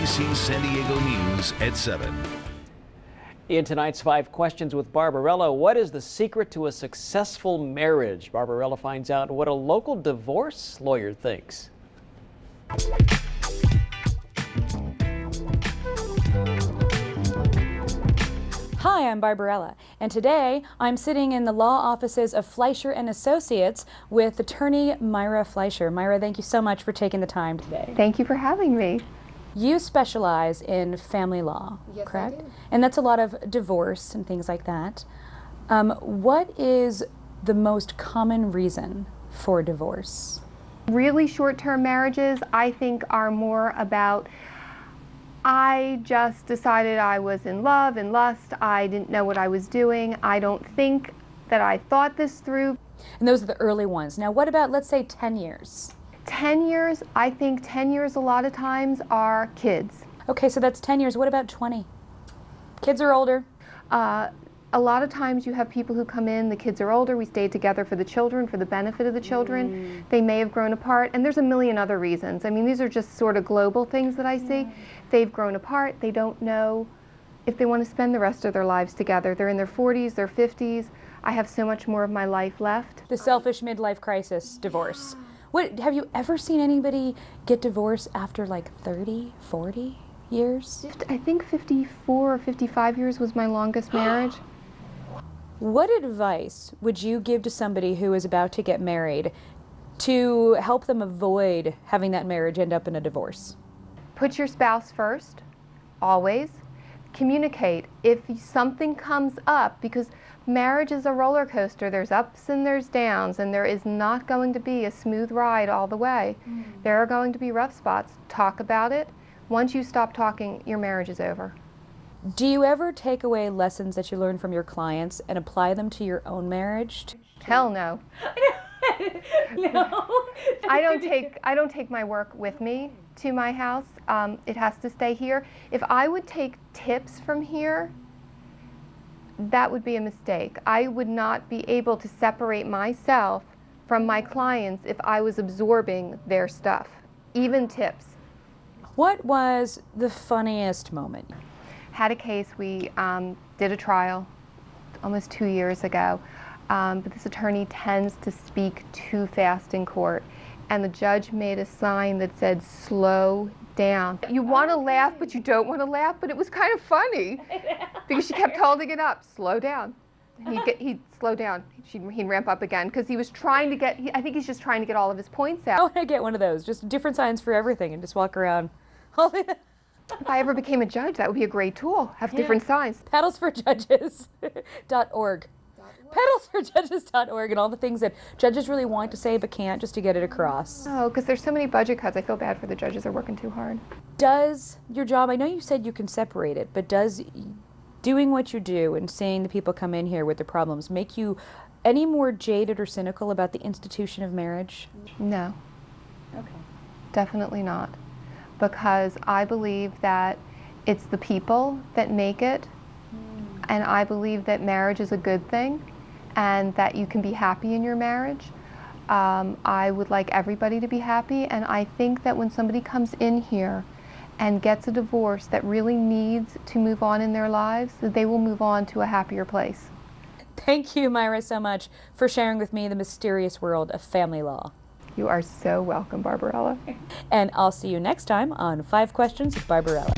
ABC San Diego News at 7. In tonight's 5 Questions with Barbarella, what is the secret to a successful marriage? Barbarella finds out what a local divorce lawyer thinks. Hi, I'm Barbarella, and today I'm sitting in the law offices of Fleischer and Associates with attorney Myra Fleischer. Myra, thank you so much for taking the time today. Thank you for having me. You specialize in family law, Yes, correct? I do. And that's a lot of divorce and things like that. What is the most common reason for divorce? Really short-term marriages, I think, are more about, I just decided I was in love and lust, I didn't know what I was doing, I don't think that I thought this through. And those are the early ones. Now, what about, let's say, 10 years? 10 years, I think 10 years a lot of times are kids. Okay, so that's 10 years. What about 20? Kids are older. A lot of times you have people who come in, the kids are older, we stayed together for the children, for the benefit of the children. They may have grown apart, and there's a million other reasons. I mean, these are just sort of global things that I see. They've grown apart, they don't know if they want to spend the rest of their lives together. They're in their 40s, their 50s. I have so much more of my life left. The selfish midlife crisis divorce. What, have you ever seen anybody get divorced after like 30, 40 years? I think 54 or 55 years was my longest marriage. What advice would you give to somebody who is about to get married to help them avoid having that marriage end up in a divorce? Put your spouse first, always. Communicate. If something comes up, because marriage is a roller coaster, there's ups and there's downs, and there is not going to be a smooth ride all the way. There are going to be rough spots. Talk about it. Once you stop talking, your marriage is over. Do you ever take away lessons that you learn from your clients and apply them to your own marriage? Hell no. No. I don't take my work with me to my house. It has to stay here. If I would take tips from here, that would be a mistake. I would not be able to separate myself from my clients if I was absorbing their stuff, even tips. What was the funniest moment? Had a case, we did a trial almost 2 years ago, but this attorney tends to speak too fast in court, and the judge made a sign that said, "Slow down." You want to laugh, but you don't want to laugh, but it was kind of funny because she kept holding it up. Slow down. He'd slow down. He'd ramp up again because he was trying to get, I think he's just trying to get all of his points out. I want to get one of those, just different signs for everything and just walk around. If I ever became a judge, that would be a great tool. Have different signs. Paddlesforjudges.org. Paddlesforjudges.org and all the things that judges really want to say but can't, just to get it across. Oh, because there's so many budget cuts. I feel bad for the judges. They're working too hard. Does your job, I know you said you can separate it, but does doing what you do and seeing the people come in here with their problems make you any more jaded or cynical about the institution of marriage? No. Okay. Definitely not. Because I believe that it's the people that make it, and I believe that marriage is a good thing, and that you can be happy in your marriage. I would like everybody to be happy, and I think that when somebody comes in here and gets a divorce that really needs to move on in their lives, that they will move on to a happier place. Thank you, Myra, so much for sharing with me the mysterious world of family law. You are so welcome, Barbarella. And I'll see you next time on 5 Questions with Barbarella.